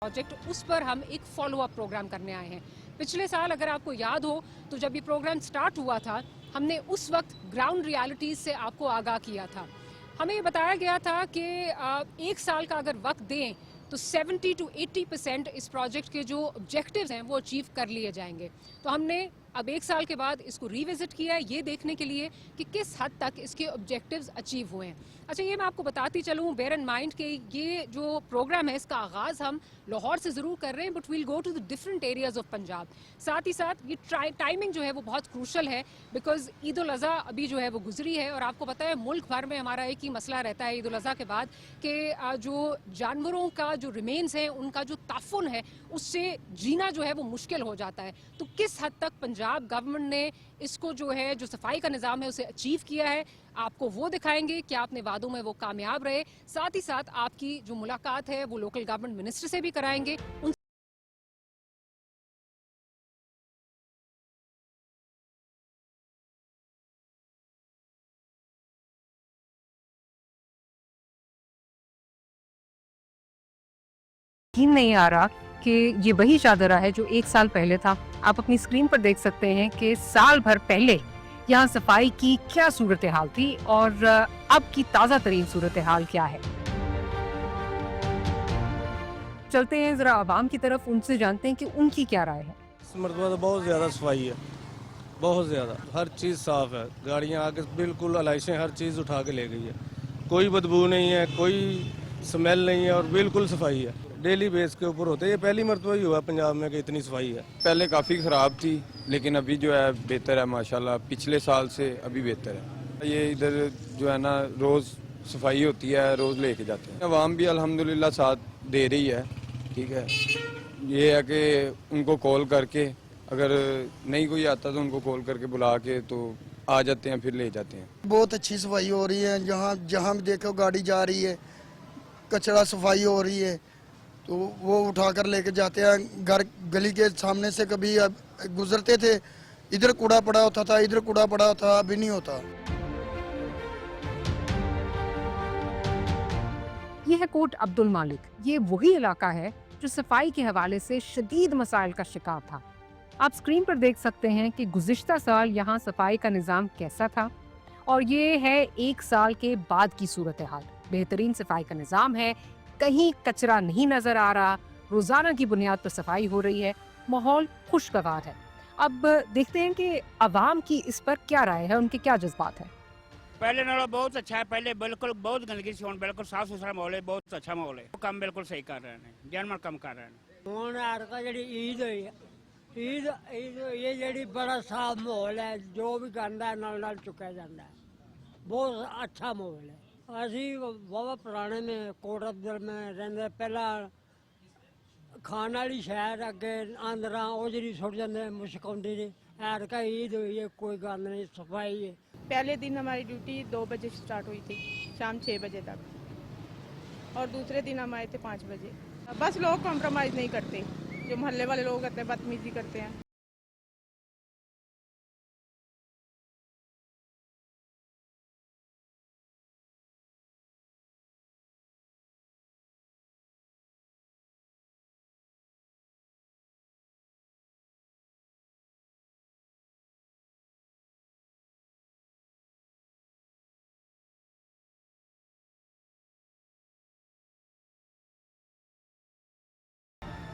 Project उस पर हम एक फॉलो अप प्रोग्राम करने आए हैं। पिछले साल अगर आपको याद हो तो जब ये प्रोग्राम स्टार्ट हुआ था, हमने उस वक्त ग्राउंड रियलिटीज से आपको आगाह किया था। हमें ये बताया गया था कि एक साल का अगर वक्त दें तो 70 to 80% इस प्रोजेक्ट के जो ऑब्जेक्टिव्स हैं वो अचीव कर लिए जाएंगे। तो हमने अब एक साल के बाद इसको रिविजिट किया है ये देखने के लिए कि किस हद तक इसके ऑब्जेक्टिव्स अचीव हुए हैं। अच्छा, ये मैं आपको बताती चलूँ, बेयर इन माइंड कि ये जो प्रोग्राम है इसका आगाज़ हम लाहौर से ज़रूर कर रहे हैं, but we'll go to the different areas of Punjab. साथ ही साथ ये टाइमिंग जो है वो बहुत क्रूशल है, बिकॉज ईद उल अज़हा अभी जो है वो गुजरी है और आपको पता है मुल्क भर में हमारा एक ही मसला रहता है ईद उल अज़हा के बाद कि जो जानवरों का जो रिमेन्स हैं उनका जो ताफुन है उससे जीना जो है वो मुश्किल हो जाता है। तो किस हद तक पंजाब गवर्नमेंट ने इसको जो है जो सफाई का निज़ाम है उसे अचीव किया है, आपको वो दिखाएंगे कि आपने वादों में वो कामयाब रहे। साथ ही साथ आपकी जो मुलाकात है वो लोकल गवर्नमेंट मिनिस्टर से भी कराएंगे। उन यकीन नहीं आ रहा कि ये वही शाहदरा है जो एक साल पहले था। आप अपनी स्क्रीन पर देख सकते हैं कि साल भर पहले यहाँ सफाई की क्या सूरत हाल थी और अब की ताज़ा तरीन सूरत हाल क्या है। चलते हैं जरा आवाम की तरफ, उनसे जानते हैं कि उनकी क्या राय है। इस मरतबा तो बहुत ज़्यादा सफाई है, बहुत ज़्यादा, हर चीज़ साफ़ है। गाड़ियाँ आके बिल्कुल अलाइशें हर चीज़ उठा के ले गई है, कोई बदबू नहीं है, कोई स्मेल नहीं है और बिल्कुल सफाई है। डेली बेस के ऊपर होते हैं, ये पहली मरतबा ही हुआ पंजाब में कि इतनी सफाई है। पहले काफ़ी ख़राब थी लेकिन अभी जो है बेहतर है माशाल्लाह, पिछले साल से अभी बेहतर है। ये इधर जो है ना रोज़ सफाई होती है, रोज़ लेके जाते हैं। आवाम भी अल्हम्दुलिल्लाह साथ दे रही है, ठीक है। ये है कि उनको कॉल करके, अगर नहीं कोई आता तो उनको कॉल करके बुला के तो आ जाते हैं, फिर ले जाते हैं। बहुत अच्छी सफाई हो रही है, जहाँ जहाँ भी देखो गाड़ी जा रही है, कचरा सफाई हो रही है तो वो उठाकर लेके जाते हैं। घर गली के सामने से कभी गुजरते थे, इधर कूड़ा पड़ा होता था, इधर कूड़ा पड़ा होता, अभी नहीं होता। ये है कोट अब्दुल मालिक। ये वही इलाका है जो सफाई के हवाले से शदीद मसाइल का शिकार था। आप स्क्रीन पर देख सकते हैं कि गुज़िश्ता साल यहाँ सफाई का निज़ाम कैसा था और ये है एक साल के बाद की सूरत हाल। बेहतरीन सफाई का निज़ाम है, कहीं कचरा नहीं नजर आ रहा, रोजाना की बुनियाद पर सफाई हो रही है, माहौल खुशगवार है। अब देखते हैं कि अवाम की इस पर क्या राय है, उनके क्या जज्बात है। पहले नालों बहुत अच्छा है, पहले बिल्कुल बहुत गंदगी सी, बिल्कुल साफ सुथरा माहौल है, बहुत अच्छा माहौल है। काम बिल्कुल सही कर रहे हैं, जानवर कम कर रहे हैं। ਹੁਣ ਹਰਕਾ ਜਿਹੜੀ ਈਦ ਹੋਈ ਹੈ, ਈਦ ਹੋਈ ਹੈ ਜਿਹੜੀ ਬੜਾ ਸਾਫ ਮਾਹੌਲ ਹੈ, ਜੋ ਵੀ ਗੰਦਾ ਹੈ ਨਾਲ ਨਾਲ ਚੁੱਕਿਆ ਜਾਂਦਾ ਹੈ, ਬਹੁਤ ਅੱਛਾ ਮਾਹੌਲ ਹੈ। ਅਸੀਂ ਬਾਬਾ ਪੁਰਾਣੇ में कोट अब्दुल में ਰਹਿੰਦੇ, ਪਹਿਲਾਂ ਖਾਣ ਵਾਲੀ ਸ਼ਹਿਰ ਅੱਗੇ ਆਂਦਰਾਂ ਉਹ ਜਿਹੜੀ ਸੁੱਟ ਜਾਂਦੇ ਮੁਸ਼ਕ ਆਉਂਦੀ ਸੀ। ਹਰਕਾ ईद हुई है, कोई गल नहीं, सफाई है। पहले दिन हमारी ड्यूटी 2 बजे स्टार्ट हुई थी, शाम 6 बजे तक, और दूसरे दिन हम आए थे 5 बजे। बस लोग कॉम्प्रोमाइज़ नहीं करते, जो मोहल्ले वाले लोग करते हैं बदतमीजी करते हैं।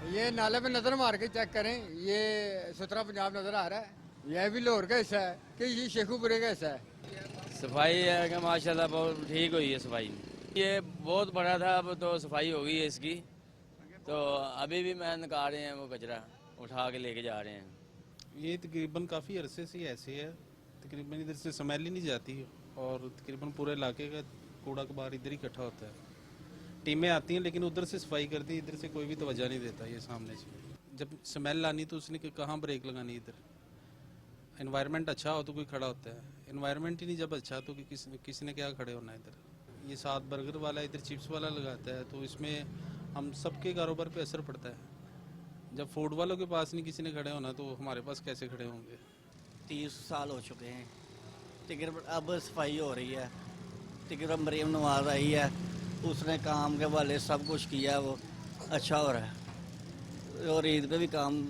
ये नाले पे नज़र मार के चेक करें, ये सुथरा पंजाब नज़र आ रहा है। यह भी लाहौर का हिस्सा है कि ये शेखुपुरे का हिस्सा है। सफाई है कि माशाल्लाह बहुत ठीक हुई है सफाई। ये बहुत बड़ा था, अब तो सफाई हो गई है इसकी, तो अभी भी मैं निकाल रहे हैं वो कचरा उठा के लेके जा रहे हैं। ये तकरीबन काफ़ी अरसे से ऐसे है, तकरीबन इधर से स्मेल ही नहीं जाती और तकरीबन पूरे इलाके का कूड़ा कबार इधर ही इकट्ठा होता है। टीमें आती हैं लेकिन उधर से सफाई करती है, इधर से कोई भी तवज्जो नहीं देता। ये सामने से जब स्मेल लानी तो उसने कहाँ ब्रेक लगानी, इधर एनवायरनमेंट अच्छा हो तो कोई खड़ा होता है, एनवायरनमेंट ही नहीं जब अच्छा तो किसी ने क्या खड़े होना इधर। ये साथ बर्गर वाला इधर चिप्स वाला लगाता है तो इसमें हम सबके कारोबार पे असर पड़ता है। जब फूड वालों के पास नहीं किसी ने खड़े होना तो हमारे पास कैसे खड़े होंगे। 30 साल हो चुके हैं, तकरीबन अब सफाई हो रही है। तकरीबन मरीम नवाज आई है, उसने काम के वाले सब कुछ किया, वो अच्छा हो रहा है। और ईद पे भी काम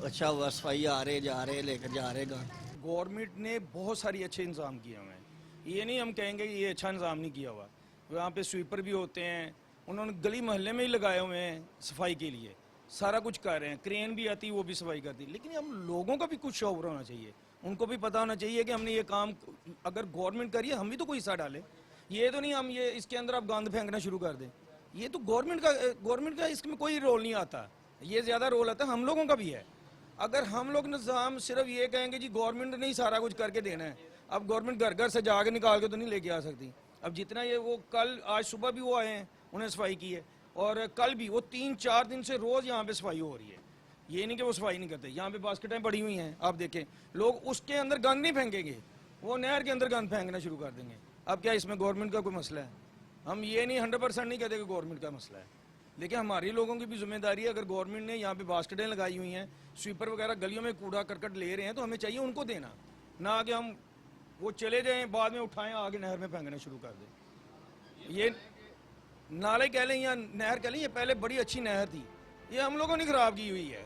अच्छा हुआ, सफाई आ रहे जा रहे लेकर जा रहे गाँव। गवर्नमेंट ने बहुत सारी अच्छे इंतज़ाम किए हुए हैं, ये नहीं हम कहेंगे कि ये अच्छा इंतज़ाम नहीं किया हुआ। वहाँ पे स्वीपर भी होते हैं, उन्होंने गली मोहल्ले में ही लगाए हुए हैं सफाई के लिए, सारा कुछ कर रहे हैं, क्रेन भी आती है वो भी सफाई करती है। लेकिन हम लोगों का भी कुछ शौर होना चाहिए, उनको भी पता होना चाहिए कि हमने ये काम अगर गवर्नमेंट करिए हम भी तो कोई हिस्सा डालें। ये तो नहीं हम ये इसके अंदर आप गंद फेंकना शुरू कर दें, ये तो गवर्नमेंट का इसमें कोई रोल नहीं आता, ये ज़्यादा रोल आता है हम लोगों का भी है। अगर हम लोग निज़ाम सिर्फ ये कहेंगे जी गवर्नमेंट ने ही सारा कुछ करके देना है, अब गवर्नमेंट घर घर से जाके निकाल के तो नहीं लेके आ सकती। अब जितना ये वो कल आज सुबह भी वो आए हैं उन्हें सफाई की है, और कल भी वो 3-4 दिन से रोज़ यहाँ पे सफाई हो रही है। ये नहीं कि वो सफाई नहीं करते, यहाँ पे बास्केटें पड़ी हुई हैं, आप देखें लोग उसके अंदर गंद नहीं फेंकेंगे, वो नहर के अंदर गंद फेंकना शुरू कर देंगे। अब क्या इसमें गवर्नमेंट का कोई मसला है? हम ये नहीं 100% नहीं कहते कि गवर्नमेंट का मसला है, लेकिन हमारी लोगों की भी जिम्मेदारी है। अगर गवर्नमेंट ने यहाँ पे बास्केटें लगाई हुई हैं, स्वीपर वगैरह गलियों में कूड़ा करकट ले रहे हैं, तो हमें चाहिए उनको देना, ना कि हम वो चले जाएं बाद में उठाएं आगे नहर में फेंकना शुरू कर दें। ये नाले कह लें या नहर कह लें, ये पहले बड़ी अच्छी नहर थी, ये हम लोगों ने खराब की हुई है।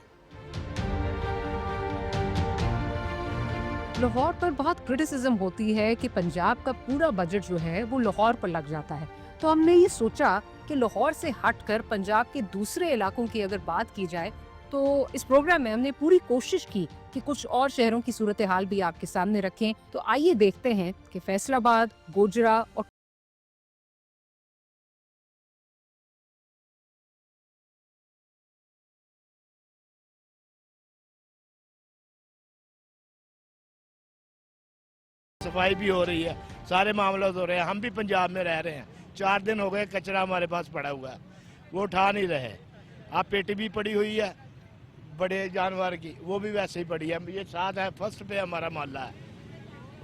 लाहौर पर बहुत क्रिटिसिज्म होती है कि पंजाब का पूरा बजट जो है वो लाहौर पर लग जाता है, तो हमने ये सोचा कि लाहौर से हटकर पंजाब के दूसरे इलाकों की अगर बात की जाए, तो इस प्रोग्राम में हमने पूरी कोशिश की कि कुछ और शहरों की सूरत हाल भी आपके सामने रखें। तो आइए देखते हैं कि फैसलाबाद, गोजरा और सफाई भी हो रही है, सारे मामले हो रहे हैं। हम भी पंजाब में रह रहे हैं, 4 दिन हो गए कचरा हमारे पास पड़ा हुआ है, वो उठा नहीं रहे। आप पेटी भी पड़ी हुई है बड़े जानवर की, वो भी वैसे ही पड़ी है। ये साथ है फर्स्ट पे हमारा मोहल्ला है,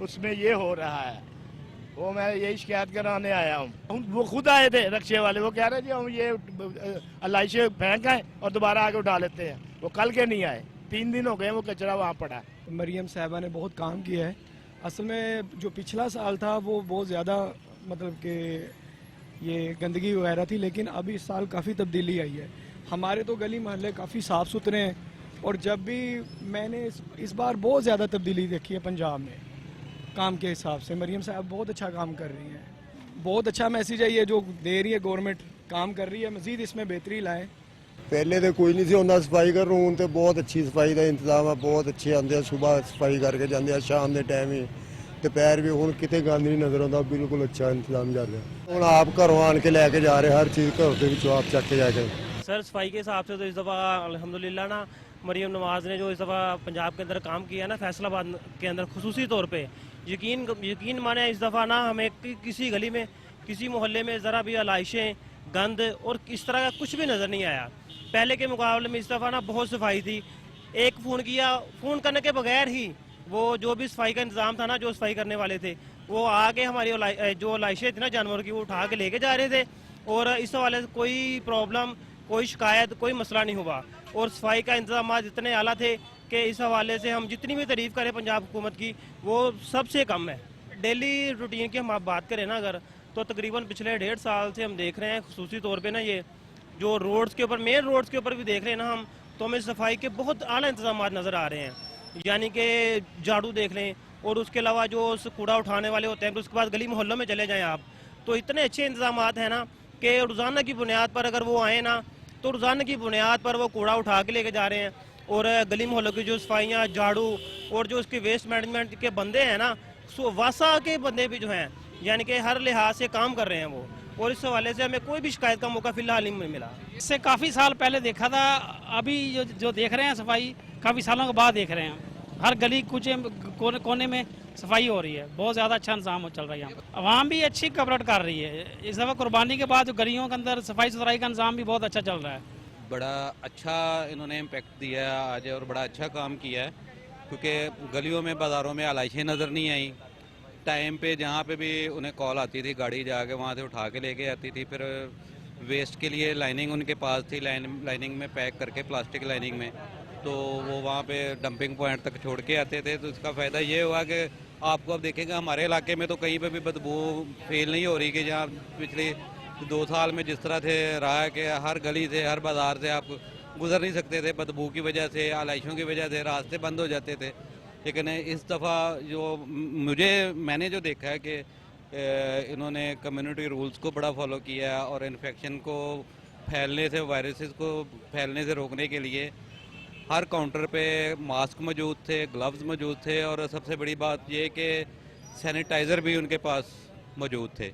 उसमें ये हो रहा है, वो मैं यही शिकायत कराने आया हूँ। वो खुद आए थे रक्शे वाले, वो कह रहे जी हम ये अलाइशे फेंक आए और दोबारा आके उठा लेते हैं। वो कल के नहीं आए, 3 दिन हो गए वो कचरा वहाँ पड़ा। मरियम साहबा ने बहुत काम किया है। असल में जो पिछला साल था वो बहुत ज़्यादा मतलब कि ये गंदगी वगैरह थी, लेकिन अभी इस साल काफ़ी तब्दीली आई है। हमारे तो गली मोहल्ले काफ़ी साफ़ सुथरे हैं, और जब भी मैंने इस बार बहुत ज़्यादा तब्दीली देखी है पंजाब में काम के हिसाब से। मरियम साहब बहुत अच्छा काम कर रही हैं, बहुत अच्छा मैसेज है ये जो दे रही है गवर्नमेंट, काम कर रही है, मज़ीद इसमें बेहतरी लाएँ। पहले तो कोई नहीं सी होंदा सफाई कर, हूँ तो बहुत अच्छी सफाई का इंतजाम है, बहुत अच्छे आते, सुबह सफाई करके जाते, शाम के टाइम ही दोपहर भी। हूँ कितने गंद नहीं नजर आता, बिल्कुल अच्छा इंतजाम कर रहे हैं। हूँ आप घरों आन के लैके जा रहे, हर चीज़ घर के आप चक के जाके। सर सफाई के हिसाब से तो इस दफ़ा अल्हम्दुलिल्लाह ना मरियम नवाज़ ने जो इस दफ़ा पंजाब के अंदर काम किया ना, फैसलाबाद के अंदर खुसूसी तौर पे यकीन माने इस दफ़ा ना हमें किसी गली में किसी मोहल्ले में ज़रा भी अलाइशें, गंद और इस तरह का कुछ भी नज़र नहीं आया। पहले के मुकाबले में इस दफ़ा ना बहुत सफाई थी। एक फ़ोन किया, फ़ोन करने के बगैर ही वो जो भी सफाई का इंतज़ाम था ना, जो सफाई करने वाले थे वो आके हमारी जो अलाइशें थी ना जानवरों की, वो उठा के लेके जा रहे थे, और इस हवाले से कोई प्रॉब्लम, कोई शिकायत, कोई मसला नहीं हुआ। और सफाई का इंतजाम इतने आला थे कि इस हवाले से हम जितनी भी तारीफ़ करें पंजाब हुकूमत की वो सबसे कम है। डेली रूटीन की हम आप बात करें ना अगर, तो तकरीबन पिछले 1.5 साल से हम देख रहे हैं खुसूसी तौर पे ना ये जो रोड्स के ऊपर, मेन रोड्स के ऊपर भी देख रहे हैं ना हम, तो हमें सफाई के बहुत आला इंतजाम नज़र आ रहे हैं। यानी कि झाड़ू देख लें, और उसके अलावा जो कूड़ा उठाने वाले होते हैं, तो उसके बाद गली मोहल्लों में चले जाएँ आप, तो इतने अच्छे इंतजाम हैं ना कि रोज़ाना की बुनियाद पर अगर वो आए ना, तो रोज़ाना की बुनियाद पर वो कूड़ा उठा के लेके जा रहे हैं। और गली मोहल्लों की जो सफाइयाँ, झाड़ू और जो उसके वेस्ट मैनेजमेंट के बंदे हैं ना, वासा के बंदे भी जो हैं, यानी कि हर लिहाज से काम कर रहे हैं वो, और इस हवाले से हमें कोई भी शिकायत का मौका फिलहाल नहीं मिला। इससे काफ़ी साल पहले देखा था, अभी जो देख रहे हैं सफाई काफ़ी सालों के बाद देख रहे हैं। हर गली कुछ कोने में सफाई हो रही है, बहुत ज़्यादा अच्छा इंतजाम चल रहा है यहाँ पर। आवाम भी अच्छी कवरेट कर रही है। इस दफ़ा कुर्बानी के बाद जो गलियों के अंदर सफाई सुथराई का इंतजाम भी बहुत अच्छा चल रहा है। बड़ा अच्छा इन्होंने इम्पेक्ट दिया है आज, और बड़ा अच्छा काम किया है, क्योंकि गलियों में, बाज़ारों में अलाइशें नज़र नहीं आई। टाइम पे जहाँ पे भी उन्हें कॉल आती थी, गाड़ी जाके वहाँ से उठा के लेके आती थी। फिर वेस्ट के लिए लाइनिंग उनके पास थी, लाइनिंग में पैक करके, प्लास्टिक लाइनिंग में, तो वो वहाँ पे डंपिंग पॉइंट तक छोड़ के आते थे। तो इसका फ़ायदा ये हुआ कि आपको अब देखेंगे हमारे इलाके में तो कहीं पे भी बदबू फील नहीं हो रही, कि जहाँ पिछले 2 साल में जिस तरह से रहा है कि हर गली से, हर बाज़ार से आप गुजर नहीं सकते थे, बदबू की वजह से, आलाइशों की वजह से रास्ते बंद हो जाते थे। लेकिन इस दफ़ा जो मैंने जो देखा है कि इन्होंने कम्युनिटी रूल्स को बड़ा फॉलो किया है और इन्फेक्शन को फैलने से, वायरसेस को फैलने से रोकने के लिए हर काउंटर पे मास्क मौजूद थे, ग्लव्स मौजूद थे और सबसे बड़ी बात ये कि सैनिटाइज़र भी उनके पास मौजूद थे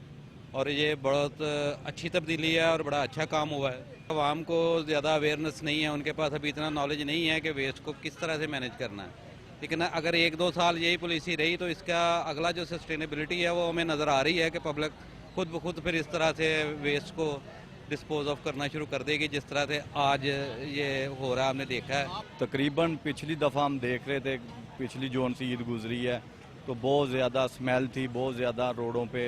और ये बहुत अच्छी तब्दीली है और बड़ा अच्छा काम हुआ है। आवाम को ज़्यादा अवेयरनेस नहीं है, उनके पास अभी इतना नॉलेज नहीं है कि वेस्ट को किस तरह से मैनेज करना है। लेकिन अगर 1-2 साल यही पॉलिसी रही तो इसका अगला जो सस्टेनेबिलिटी है वो हमें नज़र आ रही है कि पब्लिक खुद ब खुद फिर इस तरह से वेस्ट को डिस्पोज ऑफ करना शुरू कर देगी जिस तरह से आज ये हो रहा है, हमने देखा है। तकरीबन पिछली दफ़ा हम देख रहे थे, पिछली जोन सी ईद गुजरी है तो बहुत ज़्यादा स्मेल थी, बहुत ज़्यादा रोडों पे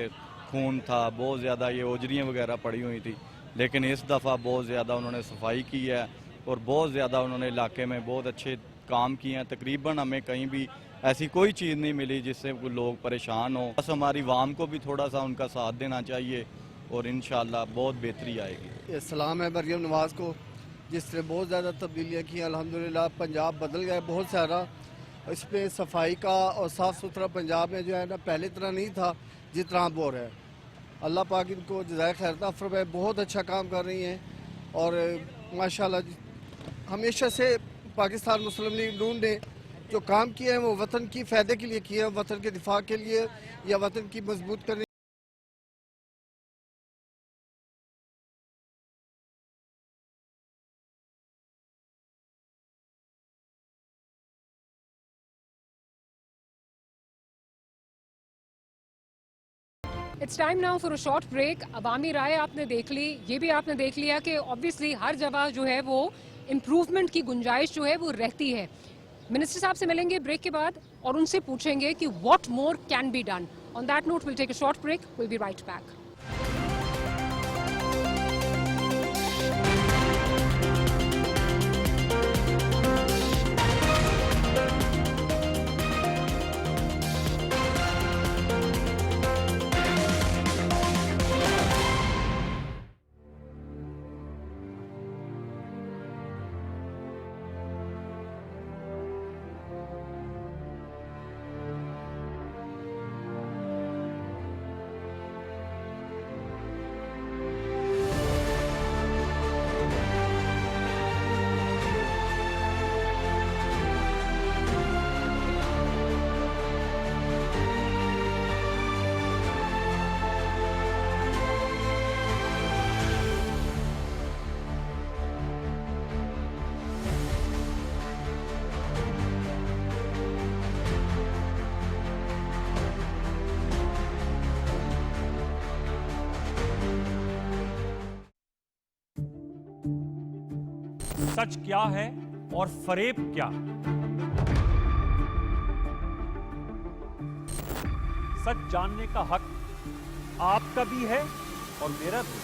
खून था, बहुत ज़्यादा ये ओजरियाँ वगैरह पड़ी हुई थी। लेकिन इस दफ़ा बहुत ज़्यादा उन्होंने सफाई की है और बहुत ज़्यादा उन्होंने इलाके में बहुत अच्छे काम किए हैं। तकरीबन हमें कहीं भी ऐसी कोई चीज़ नहीं मिली जिससे लोग परेशान हों। बस हमारी वाम को भी थोड़ा सा उनका साथ देना चाहिए और इंशाल्लाह बहुत बेहतरी आएगी। सलाम है मरियम नवाज़ को, जिससे बहुत ज़्यादा तब्दीलियाँ की। अल्हम्दुलिल्लाह पंजाब बदल गया बहुत सारा। इसमें सफाई का और साफ़ सुथरा पंजाब में जो है ना पहले तरह नहीं था जितना अब हो रहा है। अल्लाह पाक इनको जज़ाए खैर अता फरमाए, बहुत अच्छा काम कर रही हैं और माशाल्लाह हमेशा से पाकिस्तान मुस्लिम लीग नून ने जो काम किए हैं वो वतन की फ़ायदे के लिए किए हैं, वतन के दिफा के लिए या वतन की मजबूत करने। It's time now for a short break. अवामी राय आपने देख ली, ये भी आपने देख लिया कि ऑब्वियसली हर जगह जो है वो इम्प्रूवमेंट की गुंजाइश जो है वो रहती है। मिनिस्टर साहब से मिलेंगे ब्रेक के बाद और उनसे पूछेंगे कि what more can be done. On that note will take a short break, will be right back. सच क्या है और फरेब क्या? सच जानने का हक आपका भी है और मेरा भी।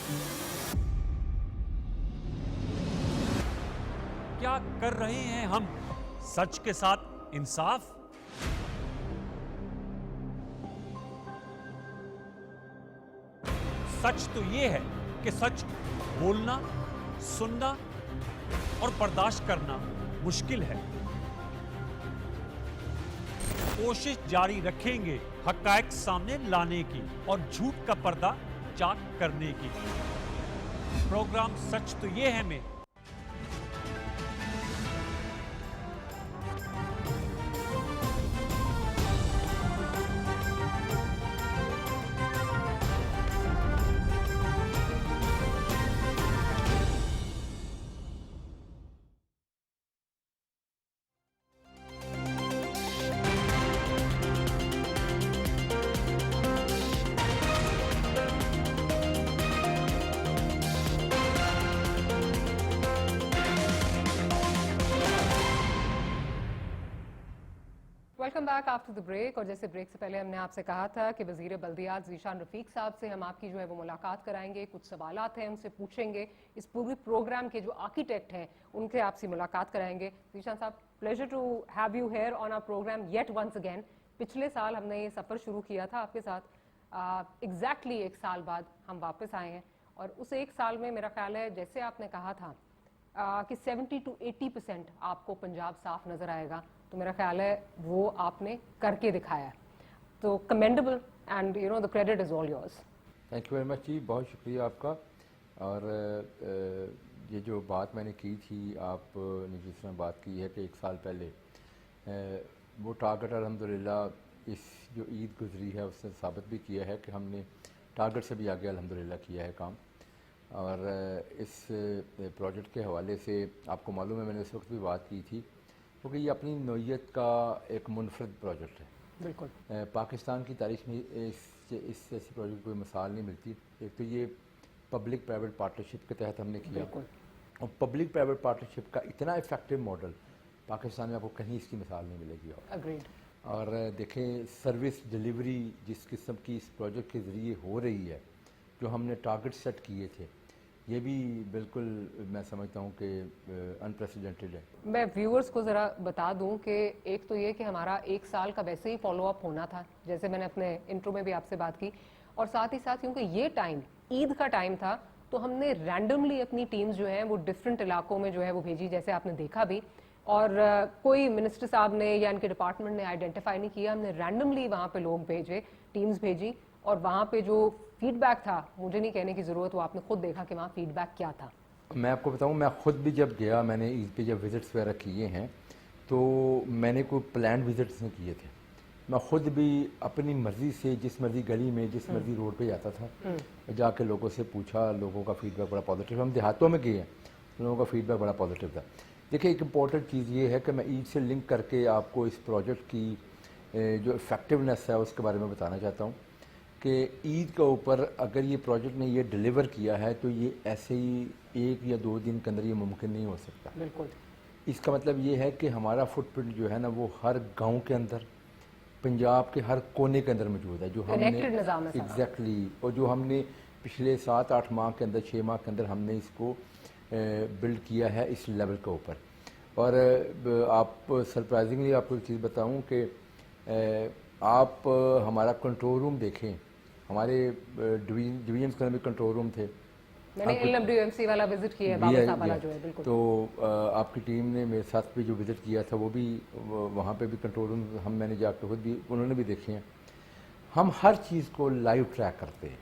क्या कर रहे हैं हम सच के साथ इंसाफ? सच तो यह है कि सच बोलना, सुनना और बर्दाश्त करना मुश्किल है। कोशिश जारी रखेंगे हक़ाइक़ सामने लाने की और झूठ का पर्दा चाक करने की। प्रोग्राम सच तो ये है में welcome back after the break. और जैसे ब्रेक से पहले हमने आपसे कहा था कि वजीर बल्दियात ज़ीशान रफ़ीक साहब से हम आपकी जो है वो मुलाकात कराएंगे, कुछ सवालात हैं उनसे पूछेंगे, इस पूरे प्रोग्राम के जो आर्किटेक्ट हैं उनके आपसे मुलाकात कराएंगे। Zeeshan sahab, pleasure to have you here on our programme yet once again. पिछले साल हमने ये सफ़र शुरू किया था आपके साथ, एग्जैक्टली 1 साल बाद हम वापस आए हैं और उस 1 साल में मेरा ख्याल है जैसे आपने कहा था कि 70 to 80% आपको पंजाब साफ नज़र आएगा, तो मेरा ख्याल है वो आपने करके दिखाया है। तो commendable and you know the credit is all yours. Thank you very much ji, बहुत शुक्रिया आपका। और ये जो बात मैंने की थी, आपने जिस तरह बात की है कि 1 साल पहले वो टारगेट अल्हम्दुलिल्लाह इस जो ईद गुजरी है उसने साबित भी किया है कि हमने टारगेट से भी आगे अल्हम्दुलिल्लाह किया है काम। और इस प्रोजेक्ट के हवाले से आपको मालूम है, मैंने उस वक्त भी बात की थी, क्योंकि ये अपनी नौइयत का एक मुनफरद प्रोजेक्ट है। बिल्कुल पाकिस्तान की तारीख में इस ऐसे प्रोजेक्ट की कोई मिसाल नहीं मिलती। एक तो ये पब्लिक प्राइवेट पार्टनरशिप के तहत हमने किया, और पब्लिक प्राइवेट पार्टनरशिप का इतना इफेक्टिव मॉडल पाकिस्तान में आपको कहीं इसकी मिसाल नहीं मिलेगी। अग्रीड। और देखें, सर्विस डिलीवरी जिस किस्म की इस प्रोजेक्ट के ज़रिए हो रही है, जो हमने टारगेट सेट किए थे, ये भी बिल्कुल मैं समझता हूँ कि अनप्रेसिडेंटेड है। मैं व्यूअर्स को ज़रा बता दूं कि एक तो ये कि हमारा 1 साल का वैसे ही फॉलो अप होना था, जैसे मैंने अपने इंट्रो में भी आपसे बात की, और साथ ही साथ क्योंकि ये टाइम ईद का टाइम था, तो हमने रैंडमली अपनी टीम्स जो हैं वो डिफरेंट इलाकों में जो है वो भेजी, जैसे आपने देखा भी। और कोई मिनिस्टर साहब ने या इनके डिपार्टमेंट ने आइडेंटिफाई नहीं किया, हमने रैंडमली वहाँ पे लोग भेजे, टीम्स भेजी, और वहाँ पे जो फीडबैक था, मुझे नहीं कहने की ज़रूरत, वो आपने खुद देखा कि वहाँ फीडबैक क्या था। मैं आपको बताऊं, मैं ख़ुद भी जब गया, मैंने ईद पे जब विज़िट्स वगैरह किए हैं, तो मैंने कोई प्लान विज़िट्स नहीं किए थे। मैं ख़ुद भी अपनी मर्ज़ी से जिस मर्ज़ी गली में, जिस मर्ज़ी रोड पे जाता था, जाके लोगों से पूछा, लोगों का फीडबैक बड़ा पॉजिटिव। हम देहातों में गए हैं, लोगों का फीडबैक बड़ा पॉजिटिव था। देखिए, एक इम्पॉर्टेंट चीज़ ये है कि मैं ईद से लिंक करके आपको इस प्रोजेक्ट की जो इफ़ेक्टिवनेस है उसके बारे में बताना चाहता हूँ कि ईद के ऊपर अगर ये प्रोजेक्ट ने ये डिलीवर किया है, तो ये ऐसे ही 1 या 2 दिन के अंदर ये मुमकिन नहीं हो सकता। बिल्कुल। इसका मतलब ये है कि हमारा फुटप्रिंट जो है ना, वो हर गांव के अंदर, पंजाब के हर कोने के अंदर मौजूद है, जो हमने एग्जैक्टली और जो हमने पिछले 7-8 माह के अंदर, 6 माह के अंदर हमने इसको बिल्ड किया है इस लेवल के ऊपर। और आप सरप्राइजिंगली आपको एक चीज़ बताऊँ कि आप हमारा कंट्रोल रूम देखें, हमारे डिवीजन के अंदर भी कंट्रोल रूम थे। मैंने LWMC वाला विजिट किया है, बाबा साहब वाला जो है, बिल्कुल। तो आपकी टीम ने मेरे साथ भी जो विजिट किया था, वो भी वहाँ पे भी कंट्रोल रूम मैंने जाकर खुद भी, उन्होंने भी देखे हैं। हम हर चीज़ को लाइव ट्रैक करते हैं।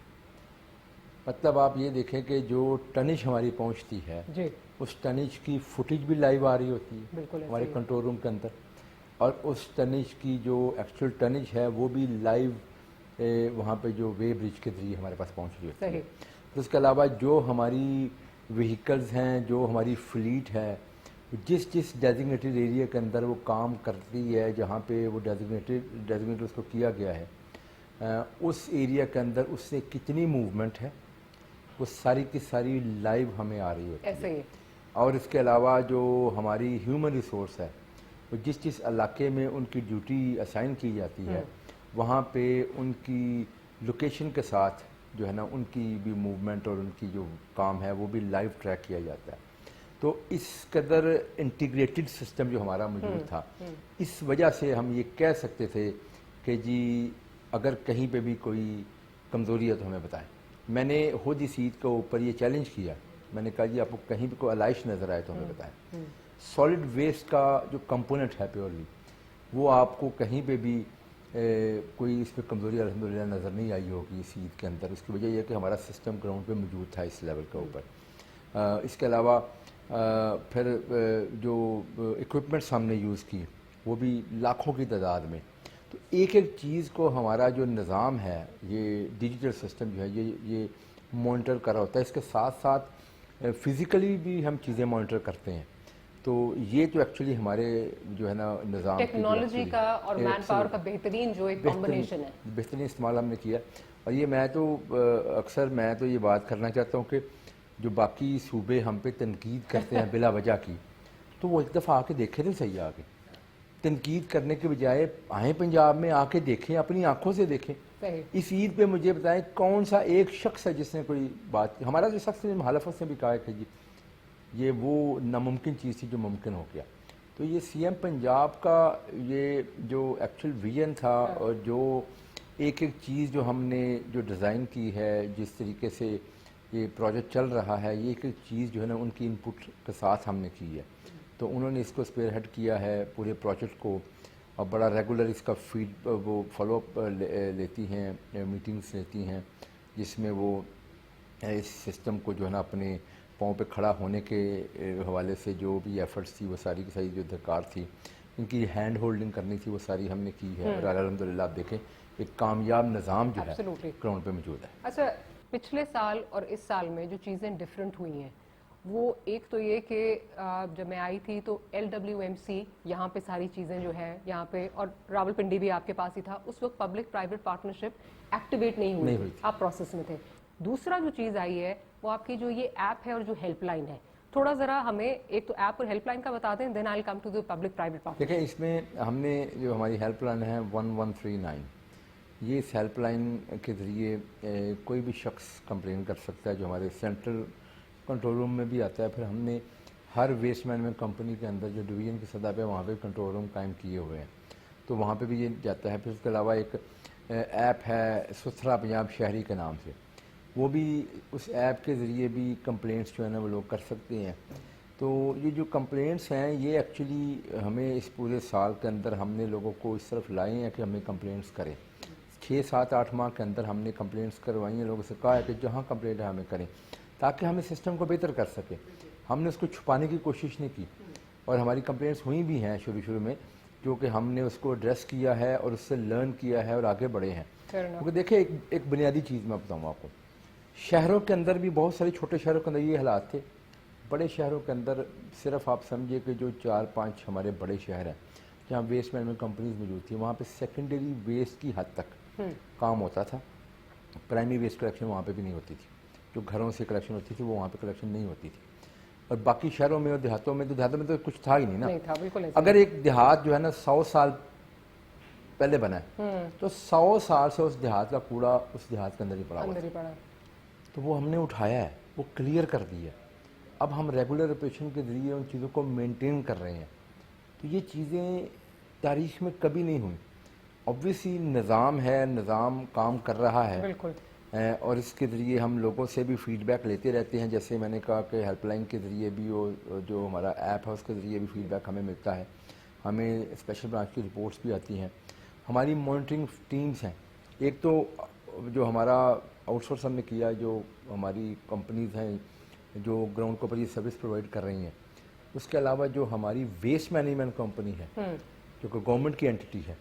मतलब आप ये देखें कि जो टनिश हमारी पहुँचती है जी, उस टनिश की फुटेज भी लाइव आ रही होती है बिल्कुल हमारे कंट्रोल रूम के अंदर, और उस टनिश की जो एक्चुअल टनिश है वो भी लाइव वहाँ पे जो वे ब्रिज के जरिए हमारे पास पहुँच रही होती है। तो इसके अलावा जो हमारी व्हीकल्स हैं, जो हमारी फ्लीट है, जिस जिस डेजिग्नेटेड एरिया के अंदर वो काम करती है, जहाँ पे वो डेजिग्नेटेड उसको किया गया है, उस एरिया के अंदर उससे कितनी मूवमेंट है, वो सारी की सारी लाइव हमें आ रही होती है। ऐसे ही। और इसके अलावा जो हमारी ह्यूमन रिसोर्स है, वो जिस जिस इलाके में उनकी ड्यूटी असाइन की जाती है, वहाँ पे उनकी लोकेशन के साथ जो है ना, उनकी भी मूवमेंट और उनकी जो काम है वो भी लाइव ट्रैक किया जाता है। तो इस कदर इंटीग्रेटेड सिस्टम जो हमारा मौजूद था, इस वजह से हम ये कह सकते थे कि जी अगर कहीं पे भी कोई कमज़ोरी है तो हमें बताएं। मैंने खुद इस ईद के ऊपर ये चैलेंज किया, मैंने कहा जी आपको कहीं भी कोई अलाइश नज़र आए तो हमें बताएं। सॉलिड वेस्ट का जो कंपोनेंट है प्योरली, वो आपको कहीं पे भी कोई इसमें कमज़ोरी अल्हम्दुलिल्लाह नज़र नहीं आई होगी इस ईद के अंदर। उसकी वजह यह कि हमारा सिस्टम ग्राउंड पे मौजूद था इस लेवल के ऊपर। इसके अलावा फिर जो इक्विपमेंट्स हमने यूज़ की वो भी लाखों की तादाद में। तो एक एक चीज़ को हमारा जो निज़ाम है, ये डिजिटल सिस्टम जो है, ये मॉनिटर कर रहा होता है। इसके साथ साथ फ़िज़िकली भी हम चीज़ें मॉनिटर करते हैं। तो ये तो एक्चुअली हमारे जो है ना निज़ाम, टेक्नोलॉजी का और मैन पावर का बेहतरीन जो एक कॉम्बिनेशन है, बेहतरीन इस्तेमाल हमने किया। और ये मैं तो अक्सर मैं तो ये बात करना चाहता हूँ कि जो बाकी सूबे हम पे तनकीद करते हैं बिला वजह की, तो वो एक दफ़ा आके देखें तो सही, आके तनकीद करने के बजाय आए पंजाब में, आके देखें, अपनी आंखों से देखें। इस ईद पे मुझे बताएं कौन सा एक शख्स है जिसने कोई बात, हमारा जो शख्स मुखालफत से भी कहा है कि जी ये वो नामुमकिन चीज़ थी जो मुमकिन हो गया। तो ये CM पंजाब का ये जो एक्चुअल विजन था, और जो एक एक चीज़ जो हमने जो डिज़ाइन की है, जिस तरीके से ये प्रोजेक्ट चल रहा है, ये एक चीज़ जो है ना उनकी इनपुट के साथ हमने की है। तो उन्होंने इसको स्पेयर हेड किया है पूरे प्रोजेक्ट को, और बड़ा रेगुलर इसका फीड वो फॉलोअप लेती हैं, मीटिंग्स लेती हैं, जिसमें वो इस सिस्टम को जो है ना अपने पाँव पे खड़ा होने के हवाले से जो भी एफर्ट्स थी वो सारी की सारी जो दरकार थी, इनकी हैंड होल्डिंग करनी थी, वो सारी हमने की है। और अल्हम्दुलिल्लाह आप देखें एक कामयाब निज़ाम जो है ग्राउंड पे मौजूद है। अच्छा, पिछले साल और इस साल में जो चीज़ें डिफरेंट हुई हैं वो एक तो ये कि जब मैं आई थी तो LWMC यहाँ पे सारी चीज़ें जो है यहाँ पे, और रावलपिंडी भी आपके पास ही था, उस वक्त पब्लिक प्राइवेट पार्टनरशिप एक्टिवेट नहीं हुई थी, आप प्रोसेस में थे। दूसरा जो चीज़ आई है वो आपकी जो ये ऐप है और जो हेल्पलाइन है, थोड़ा ज़रा हमें एक तो ऐप और हेल्पलाइन का बता दें, then I will come to the public private partnership. देखिए, इसमें हमने जो हमारी हेल्पलाइन है 1139, ये इस हेल्पलाइन के ज़रिए कोई भी शख्स कंप्लेन कर सकता है, जो हमारे सेंट्रल कंट्रोल रूम में भी आता है। फिर हमने हर वेस्ट मैनेजमेंट कंपनी के अंदर जो डिवीज़न की सतह पे वहाँ पे कंट्रोल रूम कायम किए हुए हैं, तो वहाँ पे भी ये जाता है। फिर उसके अलावा एक ऐप है सुथरा पंजाब शहरी के नाम से, वो भी उस ऐप के ज़रिए भी कंप्लेंट्स जो है ना वो लोग कर सकते हैं। तो ये जो कंप्लेंट्स हैं ये एक्चुअली हमें इस पूरे साल के अंदर हमने लोगों को इस तरफ लाए हैं कि हमें कंप्लेंट्स करें। 6, 7, 8 माह के अंदर हमने कंप्लेंट्स करवाई हैं, लोगों से कहा है कि जहाँ कंप्लेंट है हमें करें, ताकि हम इस सिस्टम को बेहतर कर सकें। हमने उसको छुपाने की कोशिश नहीं की, और हमारी कंप्लेंट्स हुई भी हैं शुरू में, जो कि हमने उसको एड्रेस किया है और उससे लर्न किया है और आगे बढ़े हैं। क्योंकि देखिए एक बुनियादी चीज़ मैं बताऊँ आपको, शहरों के अंदर भी बहुत सारे छोटे शहरों के अंदर ये हालात थे। बड़े शहरों के अंदर सिर्फ आप समझिए कि जो 4-5 हमारे बड़े शहर हैं जहाँ वेस्ट मैनेजमेंट कंपनीज मौजूद थी, वहाँ पे सेकेंडरी वेस्ट की हद तक काम होता था। प्राइमरी वेस्ट कलेक्शन वहाँ पे भी नहीं होती थी, जो घरों से कलेक्शन होती थी वो वहाँ पे कलेक्शन नहीं होती थी। और बाकी शहरों में और देहातों में तो कुछ था ही नहीं ना। नहीं था, बिल्कुल। अगर एक देहात जो है ना 100 साल पहले बना है, तो 100 साल से उस देहात का कूड़ा उस देहात के अंदर ही पड़ा हुआ है, तो वो हमने उठाया है, वो क्लियर कर दिया। अब हम रेगुलर ऑपरेशन के ज़रिए उन चीज़ों को मेंटेन कर रहे हैं। तो ये चीज़ें तारीख में कभी नहीं हुई। ऑब्वियसली निज़ाम है, निज़ाम काम कर रहा है, बिल्कुल। और इसके ज़रिए हम लोगों से भी फीडबैक लेते रहते हैं। जैसे मैंने कहा कि हेल्पलाइन के ज़रिए भी वो जो हमारा ऐप है उसके ज़रिए भी फीडबैक हमें मिलता है, हमें स्पेशल ब्रांच की रिपोर्ट्स भी आती हैं। हमारी मॉनिटरिंग टीम्स हैं, एक तो जो हमारा आउटसोर्स हमने किया, जो हमारी कंपनीज़ हैं जो ग्राउंड के ऊपर ये सर्विस प्रोवाइड कर रही हैं, उसके अलावा जो हमारी वेस्ट मैनेजमेंट कंपनी है जो कि गवर्नमेंट की एंटिटी है,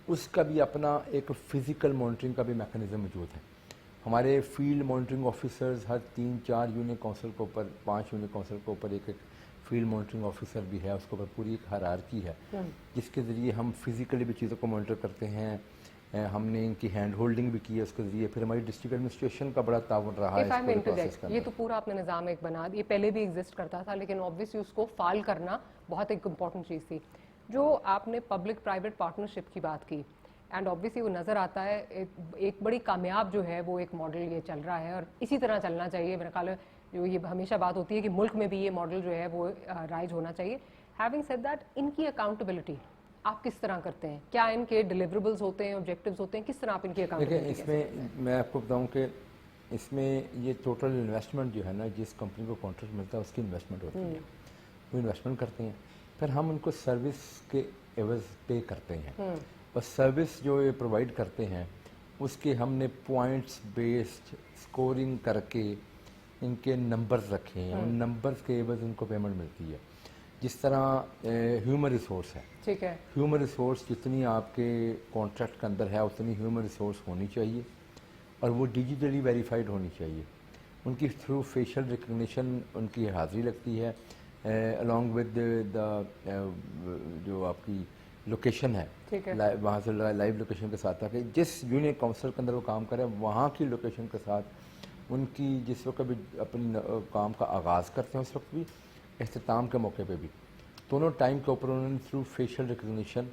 उसका भी अपना एक फ़िज़िकल मॉनिटरिंग का भी मैकेनिज़्म मौजूद है। हमारे फील्ड मॉनिटरिंग ऑफिसर्स हर 3-4 यूनिट काउंसिल के ऊपर, 5 यूनिट काउंसिल के ऊपर एक फील्ड मॉनिटरिंग ऑफिसर भी है, उसके ऊपर पूरी एक हायरार्की है जिसके ज़रिए हम फिज़िकली भी चीज़ों को मॉनिटर करते हैं। हमने इनकी हैंड होल्डिंग भी की है उसके ज़रिए। फिर हमारी डिस्ट्रिक्ट एडमिनिस्ट्रेशन का बड़ा ताउन रहा है इस पूरे प्रोसेस के अंदर। ये तो पूरा आपने निज़ाम एक बना, ये पहले भी एग्जिस्ट करता था, लेकिन ऑब्वियसली उसको फाल करना बहुत एक इम्पॉर्टेंट चीज़ थी। जो आपने पब्लिक प्राइवेट पार्टनरशिप की बात की, एंड ऑब्वियसली वो नज़र आता है एक बड़ी कामयाब जो है वो एक मॉडल ये चल रहा है, और इसी तरह चलना चाहिए। मेरा ख्याल है जो ये हमेशा बात होती है कि मुल्क में भी ये मॉडल जो है वो राइज होना चाहिए। हैविंग सेड दैट, इनकी अकाउंटेबिलिटी आप किस तरह करते हैं? क्या इनके डिलीवरेबल्स होते हैं, ऑब्जेक्टिव्स होते हैं, किस तरह आप इनकी अकाउंटेबिलिटी? इसमें मैं आपको बताऊं कि इसमें ये टोटल इन्वेस्टमेंट जो है ना, जिस कंपनी को कॉन्ट्रैक्ट मिलता है उसकी इन्वेस्टमेंट होती है, वो इन्वेस्टमेंट करते हैं, फिर हम उनको सर्विस के एवज पे करते हैं, और सर्विस जो ये प्रोवाइड करते हैं उसके हमने पॉइंट्स बेस्ड स्कोरिंग करके इनके नंबर्स रखे हैं, उन नंबर्स के एवज इनको पेमेंट मिलती है। जिस तरह ह्यूमन रिसोर्स है, ठीक है, ह्यूमन रिसोर्स जितनी आपके कॉन्ट्रैक्ट के अंदर है उतनी ह्यूमन रिसोर्स होनी चाहिए, और वो डिजिटली वेरीफाइड होनी चाहिए। उनकी थ्रू फेशियल रिकग्निशन उनकी हाज़िरी लगती है, अलॉन्ग विद द जो आपकी लोकेशन है, वहाँ से लाइव लोकेशन के साथ आके जिस यूनियन काउंसिल के अंदर वो काम करें वहाँ की लोकेशन के साथ उनकी जिस वक्त भी अपनी काम का आगाज़ करते हैं उस वक्त भी, इख्तिताम के मौके पे भी, दोनों टाइम के ऊपर उन्होंने थ्रू फेशियल रिकग्निशन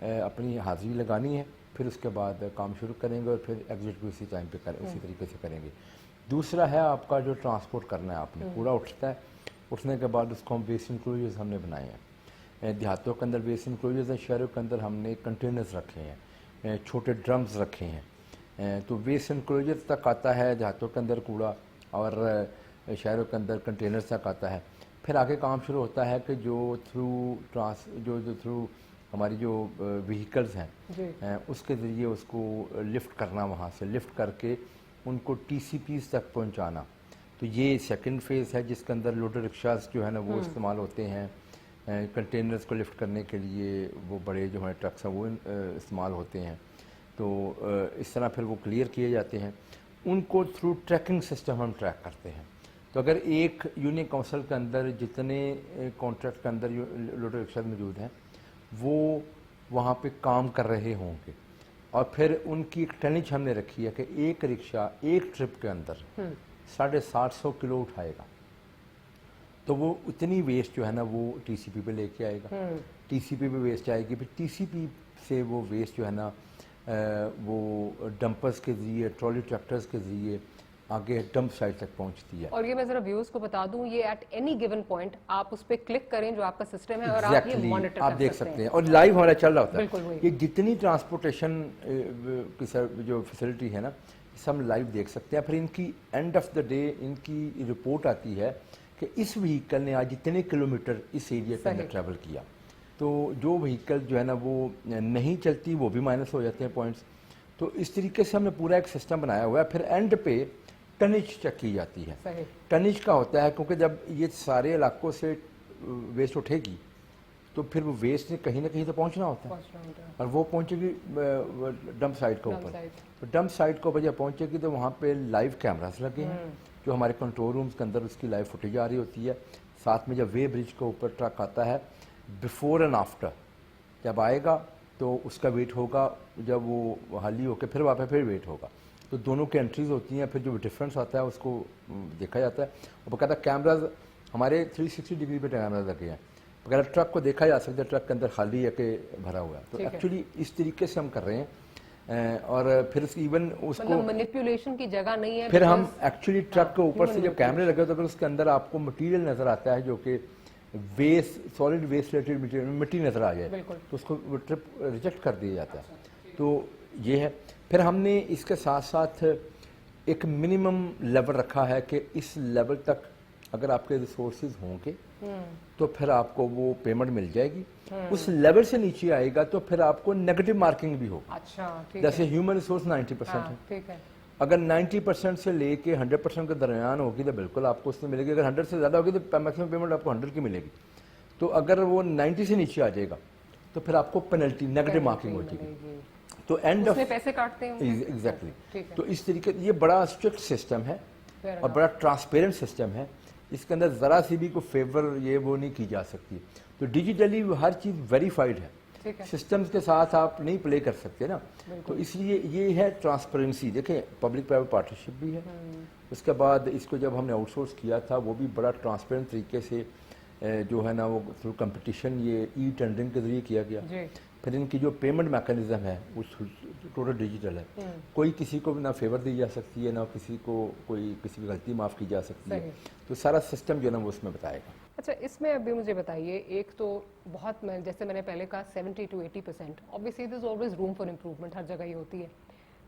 अपनी हाज़िरी लगानी है। फिर उसके बाद काम शुरू करेंगे और फिर एग्जिट भी उसी टाइम पे उसी तरीके से करेंगे। दूसरा है आपका जो ट्रांसपोर्ट करना है आपने, पूरा उठता है, उठने के बाद उसको हम वेस्ट इंक्लोजर्स हमने बनाए हैं। देहातों के अंदर वेस्ट इंक्लोजर्स हैं, शहरों के अंदर हमने कंटेनर्स रखे हैं, छोटे ड्रम्स रखे हैं, तो वेस्ट इंक्लोजर तक आता है देहातों के अंदर कूड़ा, और शहरों के अंदर कंटेनर्स तक आता है। फिर आगे काम शुरू होता है कि जो थ्रू हमारी जो व्हीकल्स हैं उसके ज़रिए उसको लिफ्ट करना, वहाँ से लिफ्ट करके उनको TCPs तक पहुँचाना। तो ये सेकंड फेज़ है जिसके अंदर लोडर रिक्शास जो है ना वो इस्तेमाल होते हैं। कंटेनर्स को लिफ्ट करने के लिए वो बड़े जो हमारे ट्रक्स हैं वो इस्तेमाल होते हैं। तो इस तरह फिर वो क्लियर किए जाते हैं। उनको थ्रू ट्रैकिंग सिस्टम हम ट्रैक करते हैं। तो अगर एक यूनियन काउंसिल के अंदर जितने कॉन्ट्रैक्ट के अंदर लोडर रिक्शा मौजूद हैं वो वहाँ पे काम कर रहे होंगे और फिर उनकी एक टनेज हमने रखी है कि एक रिक्शा एक ट्रिप के अंदर 750 किलो उठाएगा, तो वो उतनी वेस्ट जो है ना वो TCP पे लेके आएगा। TCP पे वेस्ट आएगी, फिर TCP से वो वेस्ट जो है ना वो डंपर्स के ज़रिए, ट्रॉली ट्रैक्टर्स के ज़रिए आगे डंप साइट तक पहुंचती है। और ये मैं जरा व्यूअर्स को बता दूं, ये एट एनी गिवन पॉइंट आप उस पर क्लिक करें जो आपका सिस्टम है और आप ये मॉनिटर आप देख सकते हैं और लाइव हमारा चल रहा होता है। वही। ये जितनी ट्रांसपोर्टेशन की जो फैसिलिटी है ना सब लाइव देख सकते हैं। फिर इनकी एंड ऑफ द डे इनकी रिपोर्ट आती है कि इस व्हीकल ने आज इतने किलोमीटर इस एरिया के अंदर ट्रैवल किया। तो जो व्हीकल जो है ना वो नहीं चलती वो भी माइनस हो जाते हैं पॉइंट्स। तो इस तरीके से हमने पूरा एक सिस्टम बनाया हुआ है। फिर एंड पे टनेज चेक की जाती है। टनेज का होता है क्योंकि जब ये सारे इलाकों से वेस्ट उठेगी तो फिर वो वेस्ट ने कहीं ना कहीं तो पहुंचना होता है और वो पहुंचेगी डंप साइट के ऊपर। तो डंप साइट के ऊपर जब पहुंचेगी तो वहाँ पे लाइव कैमरास लगे हैं जो हमारे कंट्रोल रूम्स के अंदर उसकी लाइव फुटेज आ रही होती है। साथ में जब वे ब्रिज के ऊपर ट्रक आता है बिफोर एंड आफ्टर जब आएगा तो उसका वेट होगा, जब वो हाली होकर फिर वापस फिर वेट होगा। तो दोनों की एंट्रीज होती हैं, फिर जो डिफरेंस आता है उसको देखा जाता है। और बकायदा कैमराज हमारे 360 डिग्री पे कैमराज लगे हैं, बकायदा ट्रक को देखा जा सकता है ट्रक के अंदर खाली है कि भरा हुआ है। तो एक्चुअली इस तरीके से हम कर रहे हैं और फिर इवन उसको मतलब मैनिपुलेशन की जगह नहीं है। फिर हम एक्चुअली ट्रक के ऊपर से जब कैमरे लगे तो फिर उसके अंदर आपको मटीरियल नज़र आता है जो कि waste solid waste related material मिट्टी नज़र आ जाए तो उसको वो ट्रिप रिजेक्ट कर दिया जाता है। तो ये है। फिर हमने इसके साथ साथ एक मिनिमम लेवल रखा है कि इस लेवल तक अगर आपके रिसोर्सेज होंगे तो फिर आपको वो पेमेंट मिल जाएगी। उस लेवल से नीचे आएगा तो फिर आपको नेगेटिव मार्किंग भी होगा। अच्छा, ठीक जैसे है। ह्यूमन रिसोर्स 90% है, ठीक है। अगर 90% से लेके 100% के दरमियान होगी तो बिल्कुल आपको उसमें मिलेगी। अगर 100 से ज़्यादा होगी तो मैक्सिमम पेमेंट आपको 100 की मिलेगी। तो अगर वो 90 से नीचे आ जाएगा तो फिर आपको पेनल्टी नेगेटिव मार्किंग हो जाएगी। तो एंड ऑफ पैसे काटते हैं एग्जैक्टली। तो इस तरीके ये बड़ा स्ट्रिक्ट सिस्टम है और बड़ा ट्रांसपेरेंट सिस्टम है। इसके अंदर ज़रा सी भी कोई फेवर ये वो नहीं की जा सकती। तो डिजिटली हर चीज़ वेरीफाइड है, सिस्टम्स के साथ आप नहीं प्ले कर सकते ना। तो इसलिए ये है ट्रांसपेरेंसी। देखें पब्लिक प्राइवेट पार्टनरशिप भी है। उसके बाद इसको जब हमने आउटसोर्स किया था वो भी बड़ा ट्रांसपेरेंट तरीके से जो है ना वो थ्रू कंपटीशन ये ई टेंडरिंग के ज़रिए किया गया। फिर इनकी जो पेमेंट मैकेनिज्म है वो टोटल डिजिटल है। कोई किसी को भी ना फेवर दी जा सकती है ना किसी को कोई किसी की गलती माफ़ की जा सकती है। तो सारा सिस्टम जो है ना वो उसमें बताएगा। अच्छा, इसमें अभी मुझे बताइए, एक तो बहुत जैसे मैंने पहले कहा 70 to 80%, obviously there is always room for improvement, हर जगह ही होती है।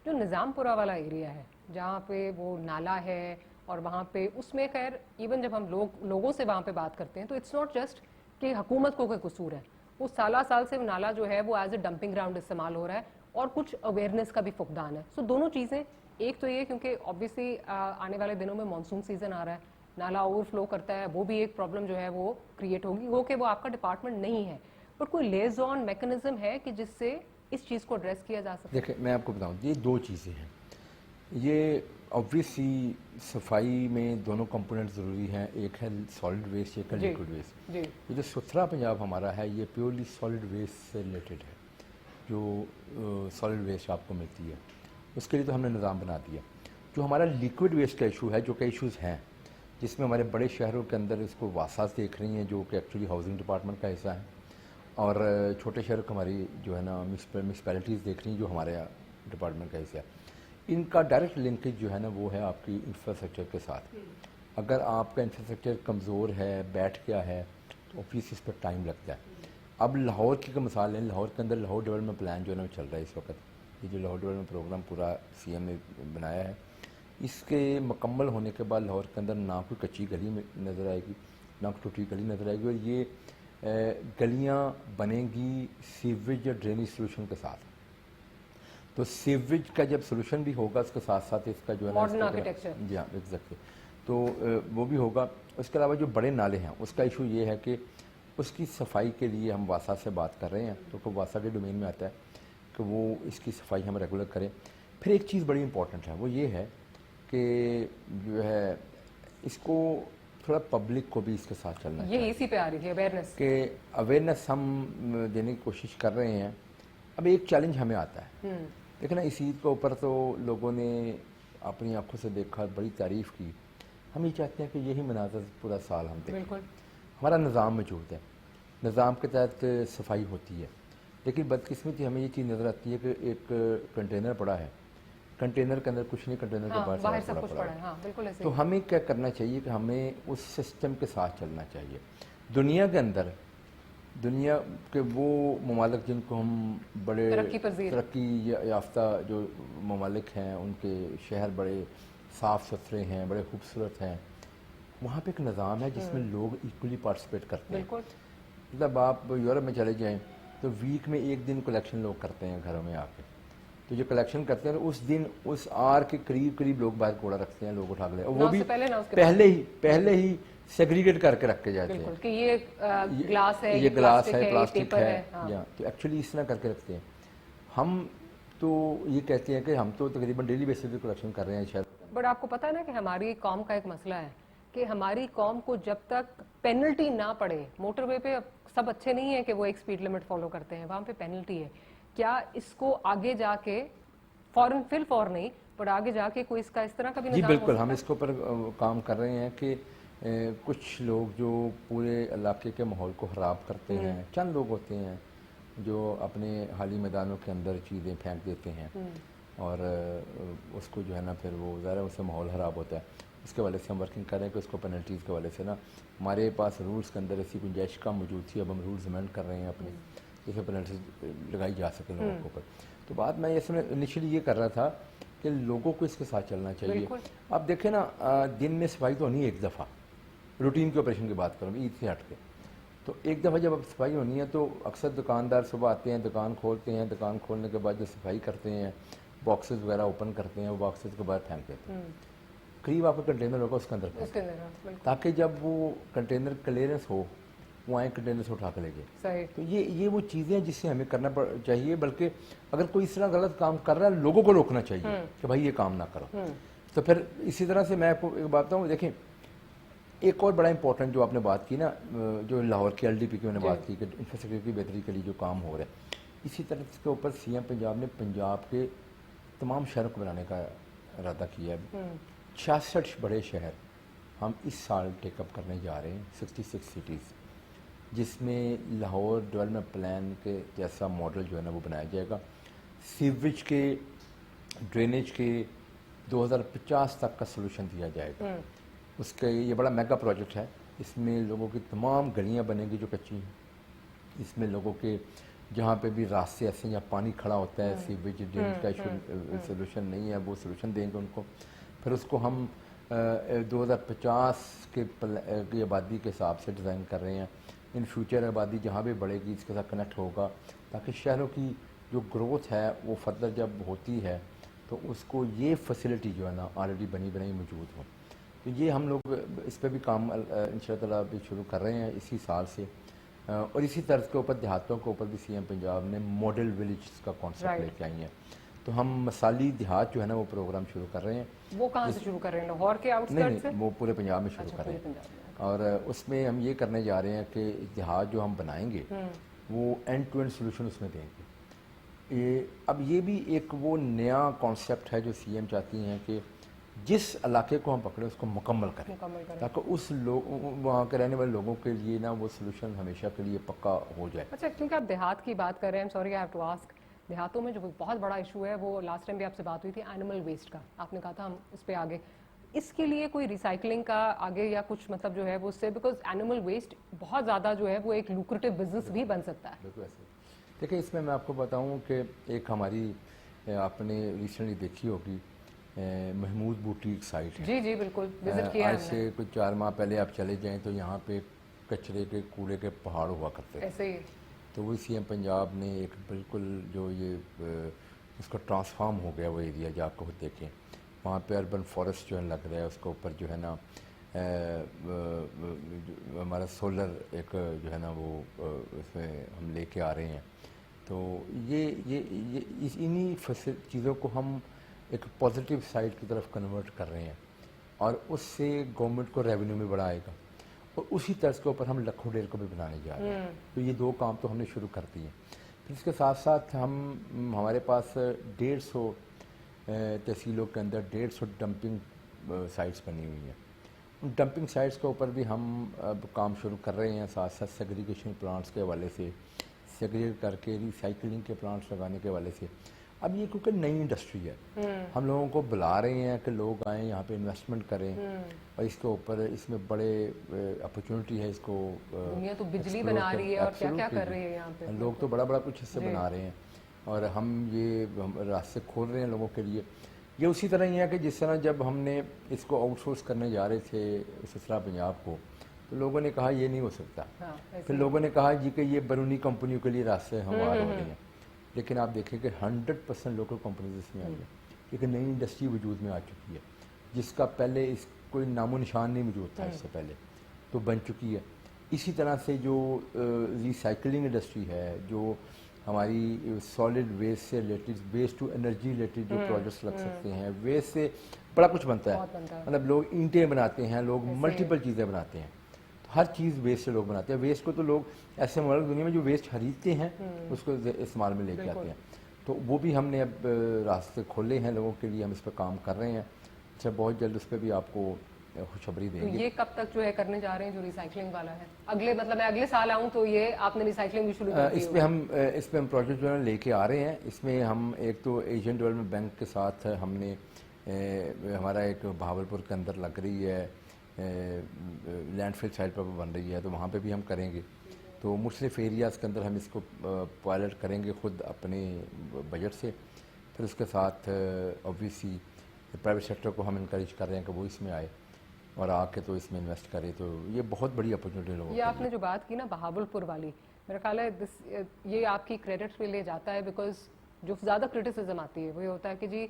जो निज़ामपुरा वाला एरिया है जहाँ पे वो नाला है और वहाँ पे उसमें खैर इवन जब हम लोगों से वहाँ पे बात करते हैं तो इट्स नॉट जस्ट कि हुकूमत को कोई कसूर है, वो साल से नाला जो है वो एज ए डंपिंग ग्राउंड इस्तेमाल हो रहा है और कुछ अवेयरनेस का भी फुकदान है। सो दोनों चीज़ें, एक तो ये क्योंकि ऑब्वियसली आने वाले दिनों में मानसून सीजन आ रहा है, नाला ओवरफ्लो करता है, वो भी एक प्रॉब्लम जो है वो क्रिएट होगी। वो कि वो आपका डिपार्टमेंट नहीं है, बट कोई लेजॉन मैकेनिज्म है कि जिससे इस चीज़ को एड्रेस किया जा सके। देखिए मैं आपको बताऊँ, ये दो चीज़ें हैं। ये ऑब्वियसली सफाई में दोनों कंपोनेंट ज़रूरी हैं, एक है सॉलिड वेस्ट, एक है लिक्विड वेस्ट। ये जो सुथरा पंजाब हमारा है ये प्योरली सॉलिड वेस्ट से रिलेटेड है। जो सॉलिड वेस्ट आपको मिलती है उसके लिए तो हमने निज़ाम बना दिया। जो हमारा लिक्विड वेस्ट का इशू है, जो कई इशूज़ हैं जिसमें हमारे बड़े शहरों के अंदर इसको वासास देख रही हैं जो कि एक्चुअली हाउसिंग डिपार्टमेंट का हिस्सा है, और छोटे शहरों को हमारी जो है ना म्यूनसिपैलिटीज़ देख रही हैं जो हमारे डिपार्टमेंट का हिस्सा है। इनका डायरेक्ट लिंकेज जो है ना वो है आपकी इंफ्रास्ट्रक्चर के साथ। अगर आपका इंफ्रास्ट्रक्चर कमज़ोर है, बैठ गया है, तो ऑब्वियसली इस पर टाइम लगता है। अब लाहौर की मिसाल है, लाहौर के अंदर लाहौर डेवलपमेंट प्लान जो है ना चल रहा है इस वक्त। ये जो लाहौर डेवलपमेंट प्रोग्राम पूरा CM ने बनाया है, इसके मुकम्मल होने के बाद लाहौर के अंदर ना कोई कच्ची गली में नज़र आएगी, ना कोई टूटी गली नज़र आएगी, और ये गलियाँ बनेंगी सीवेज या ड्रेनेज सोल्यूशन के साथ। तो सीवेज का जब सोल्यूशन भी होगा उसके साथ साथ इसका जो है मॉडर्न आर्किटेक्चर, जी हाँ एग्जैक्टली, तो वो भी होगा। उसके अलावा जो बड़े नाले हैं उसका इशू ये है कि उसकी सफाई के लिए हम वासा से बात कर रहे हैं, तो वासा के डोमेन में आता है कि वो इसकी सफाई हम रेगुलर करें। फिर एक चीज़ बड़ी इंपॉर्टेंट है, वो ये है कि जो है इसको थोड़ा पब्लिक को भी इसके साथ चलना ये इसी पे आ रही थी अवेयरनेस, कि अवेयरनेस हम देने की कोशिश कर रहे हैं। अब एक चैलेंज हमें आता है, लेकिन इस ईद के ऊपर तो लोगों ने अपनी आंखों से देखा, बड़ी तारीफ़ की। हम ये चाहते हैं कि यही मनाज़र पूरा साल हम देखें। बिल्कुल हमारा निज़ाम मौजूद है, निज़ाम के तहत सफाई होती है, लेकिन बदकिस्मती हमें ये चीज़ नज़र आती है कि एक कंटेनर पड़ा है, कंटेनर के अंदर कुछ नहीं, कंटेनर के बाहर सब कुछ पड़ा है। हाँ, बिल्कुल ऐसे तो ही। हमें क्या करना चाहिए कि हमें उस सिस्टम के साथ चलना चाहिए। दुनिया के अंदर, दुनिया के वो ममालिक जिनको हम बड़े तरक्की याफ्ता जो ममालिक हैं, उनके शहर बड़े साफ़ सुथरे हैं, बड़े खूबसूरत हैं, वहाँ पे एक निज़ाम है जिसमें लोग इक्वली पार्टिसिपेट करते हैं। मतलब आप यूरोप में चले जाएं तो वीक में एक दिन कलेक्शन लोग करते हैं घरों में आके, तो जो कलेक्शन करते हैं उस दिन उस आर के करीब करीब लोग बाहर कूड़ा रखते हैं, लोग उठा के ले, और वो भी पहले ही सेग्रीगेट करके रख के जाते हैं कि ये ग्लास है, ये ग्लास है, प्लास्टिक है, हाँ। या तो एक्चुअली इस तरह करके रखते हैं। हम तो ये कहते हैं कि हम तो तकरीबन डेली बेसिस पे कलेक्शन कर रहे हैं शायद। बट आपको पता है ना कि हमारी कौम का एक मसला है कि हमारी कौम को जब तक पेनल्टी ना पड़े, मोटरवे पे सब अच्छे नहीं है कि वो एक स्पीड लिमिट फॉलो करते हैं, वहाँ पे पेनल्टी है। क्या इसको आगे जाके फौरन फौर नहीं, पर आगे जाके कोई इसका इस तरह का भी जी बिल्कुल, हम इसके ऊपर काम कर रहे हैं कि कुछ लोग जो पूरे इलाके के माहौल को ख़राब करते हैं, चंद लोग होते हैं जो अपने हाली मैदानों के अंदर चीज़ें फेंक देते हैं और उसको जो है ना फिर वो ज़रा उससे माहौल ख़राब होता है। उसके वाले से हम वर्किंग कर रहे हैं कि उसको पेनल्टीज़ के वाले से ना, हमारे पास रूल्स के अंदर ऐसी गुंजाइश कम मौजूद थी, अब हम रूल्स अमेंड कर रहे हैं अपने, जिससे पेनल्टीज लगाई जा सके लोगों के ऊपर। तो बात मैं इसमें इनिशियली ये कर रहा था कि लोगों को इसके साथ चलना चाहिए। अब देखें ना, दिन में सफाई तो नहीं, एक दफ़ा रूटीन के ऑपरेशन की बात करूँ ईद से हट के, तो एक दफ़ा जब अब सफाई होनी है तो अक्सर दुकानदार सुबह आते हैं, दुकान खोलते हैं, दुकान खोलने के बाद जो सफाई करते हैं, बॉक्सेस वगैरह ओपन करते हैं, वो बॉक्सेस के बाहर फेंक देते हैं। करीब आपका कंटेनर होगा उसके अंदर, ताकि जब वो कंटेनर क्लियरेंस हो वो आए कंटेनर से उठा के ले जाए। तो ये वो चीज़ें हैं जिससे हमें करना चाहिए, बल्कि अगर कोई इस तरह गलत काम कर रहा है लोगों को रोकना चाहिए कि भाई ये काम ना करो। तो फिर इसी तरह से मैं आपको एक बात बताऊँ, देखें एक और बड़ा इंपॉर्टेंट जो आपने बात की ना, जो लाहौर के LDP की मैंने बात की कि इंफ्रास्ट्रक्चर की बेहतरी के लिए जो काम हो रहा है, इसी तरह इसके ऊपर CM पंजाब ने पंजाब के तमाम शहरों को बनाने का इरादा किया है। 66 बड़े शहर हम इस साल टेकअप करने जा रहे हैं, 66 सिटीज़, जिसमें लाहौर डेवलपमेंट प्लान के जैसा मॉडल जो है ना वो बनाया जाएगा। सीवेज के, ड्रेनेज के 2050 तक का सोल्यूशन दिया जाएगा। उसके ये बड़ा मेगा प्रोजेक्ट है, इसमें लोगों की तमाम गलियां बनेंगी जो कच्ची हैं, इसमें लोगों के जहाँ पे भी रास्ते ऐसे जहाँ पानी खड़ा होता है, सीवेज ड्रेनेज का सोल्यूशन नहीं है, वो सोल्यूशन देंगे उनको। फिर उसको हम 2050 की आबादी के हिसाब से डिज़ाइन कर रहे हैं। इन फ्यूचर आबादी जहाँ भी बढ़ेगी इसके साथ कनेक्ट होगा, ताकि शहरों की जो ग्रोथ है वो फर्दर जब होती है तो उसको ये फैसिलिटी जो है ना ऑलरेडी बनी बनाई मौजूद हो। तो ये हम लोग इस पर भी काम इंशाअल्लाह अभी शुरू कर रहे हैं इसी साल से। और इसी तर्ज के ऊपर देहातों के ऊपर भी CM पंजाब ने मॉडल विलेज का कॉन्सेप्ट लेके आई हैं। तो हम मसाली देहात जो है ना वो प्रोग्राम शुरू कर रहे हैं। वो कहाँ से शुरू कर रहे हैं, लाहौर के आउटस्कर्ट्स से? नहीं, वो पूरे पंजाब में शुरू कर रहे हैं। और उसमें हम ये करने जा रहे हैं कि देहात जो हम बनाएंगे वो एंड टू एंड सोल्यूशन उसमें देंगे। अब ये भी एक वो नया कॉन्सेप्ट है जो CM चाहती हैं कि जिस इलाके को हम पकड़े उसको मुकम्मल करें, ताकि उस वहाँ के रहने वाले लोगों के लिए ना वो सोल्यूशन हमेशा के लिए पक्का हो जाए। अच्छा, क्योंकि आप देहात की बात कर रहे हैं, sorry I have to ask, देहातों में जो बहुत बड़ा इशू है वो लास्ट टाइम भी आपसे बात हुई थी एनिमल वेस्ट का, आपने कहा था हम इस पे आगे, इसके लिए कोई रिसाइकलिंग का आगे या कुछ मतलब जो है वो उससे, बिकॉज एनिमल वेस्ट बहुत ज़्यादा जो है वो एक लुक्रेटिव बिजनेस भी बन सकता है। बिल्कुल ऐसे। देखिए इसमें मैं आपको बताऊं कि एक हमारी आपने रिसेंटली देखी होगी महमूद बूटी एक साइट है। जी जी बिल्कुल विजिट किया आज हमने। से कुछ 4 माह पहले आप चले जाएं तो यहाँ पे कचरे के कूड़े के पहाड़ हुआ करते थे। ऐसे ही तो वो सीएम पंजाब ने एक बिल्कुल जो ये उसका ट्रांसफार्म हो गया वो एरिया, जाकर खुद देखें वहाँ पे अर्बन फॉरेस्ट जो है लग रहा है, उसके ऊपर जो है ना हमारा सोलर एक जो है ना वो उसमें हम लेके आ रहे हैं। तो ये इन्हीं चीज़ों को हम एक पॉजिटिव साइड की तरफ कन्वर्ट कर रहे हैं और उससे गवर्नमेंट को रेवेन्यू में बढ़ाएगा और उसी तर्ज के ऊपर हम लखों डेर को भी बनाने जा रहे हैं। तो ये 2 काम तो हमने शुरू कर दिए। फिर इसके साथ साथ हमारे पास 150 तहसीलों के अंदर 150 डंपिंग साइट्स बनी हुई हैं। उन डंपिंग साइट्स के ऊपर भी हम अब काम शुरू कर रहे हैं, साथ साथ सेग्रीगेशन प्लांट्स के हवाले से, सेग्रीगेट करके रिसाइकलिंग के प्लांट्स लगाने के हवाले से। अब ये क्योंकि नई इंडस्ट्री है, हम लोगों को बुला रहे हैं कि लोग आएँ यहाँ पे इन्वेस्टमेंट करें और इसके ऊपर इसमें बड़े अपॉर्चुनिटी है। इसको दुनिया तो बिजली बना रही है और क्या क्या कर रही है यहाँ पे, लोग तो बड़ा कुछ इससे बना रहे हैं और हम ये रास्ते खोल रहे हैं लोगों के लिए। ये उसी तरह ही है कि जिस तरह जब हमने इसको आउटसोर्स करने जा रहे थे सुथरा पंजाब को, तो लोगों ने कहा ये नहीं हो सकता। फिर लोगों ने कहा जी कि ये बैरूनी कंपनियों के लिए रास्ते हमारे हो रहे हैं। लेकिन आप देखें कि 100% लोकल कंपनीज इसमें आई है। एक नई इंडस्ट्री वजूद में आ चुकी है जिसका पहले इस कोई नामो निशान नहीं मौजूद था इससे पहले, तो बन चुकी है। इसी तरह से जो रिसाइकलिंग इंडस्ट्री है, जो हमारी सॉलिड वेस्ट से related, waste to energy related जो प्रोजेक्ट्स लग सकते हैं, वेस्ट से बड़ा कुछ बनता है। मतलब लोग ईंटें बनाते हैं, लोग मल्टीपल चीज़ें बनाते हैं, तो हर चीज़ वेस्ट से लोग बनाते हैं। वेस्ट को तो लोग ऐसे मुल्क दुनिया में जो वेस्ट खरीदते हैं उसको इस्तेमाल में लेके आते हैं। तो वो भी हमने अब रास्ते खोले हैं लोगों के लिए, हम इस पर काम कर रहे हैं। अच्छा, बहुत जल्द उस पर भी आपको खुशखबरी देंगे। तो ये कब तक जो है करने जा रहे हैं जो रिसाइकलिंग वाला है? अगले मतलब मैं अगले साल आऊँ तो ये आपने रिसाइकलिंग भी शुरू कर दी? इस पे हम प्रोजेक्ट जो है लेके आ रहे हैं। इसमें हम एक तो एशियन डेवलपमेंट बैंक के साथ हमने हमारा एक बहावलपुर के अंदर लग रही है लैंडफिल साइड पर बन रही है, तो वहाँ पे भी हम करेंगे। तो मुख्तलिफ एरियाज़ के अंदर हम इसको पायलट करेंगे खुद अपने बजट से। फिर उसके साथ ऑब्वियसली प्राइवेट सेक्टर को हम इनकरेज कर रहे हैं कि वो इसमें आए और आके तो इसमें इन्वेस्ट करे। तो ये बहुत बड़ी अपॉर्चुनिटी लोगों को। ये आपने जो बात की ना बहावलपुर वाली, मेरा ख्याल है ये आपकी क्रेडिट के लिए जाता है, बिकॉज जो ज़्यादा क्रिटिसिज्म आती है वो ये होता है कि जी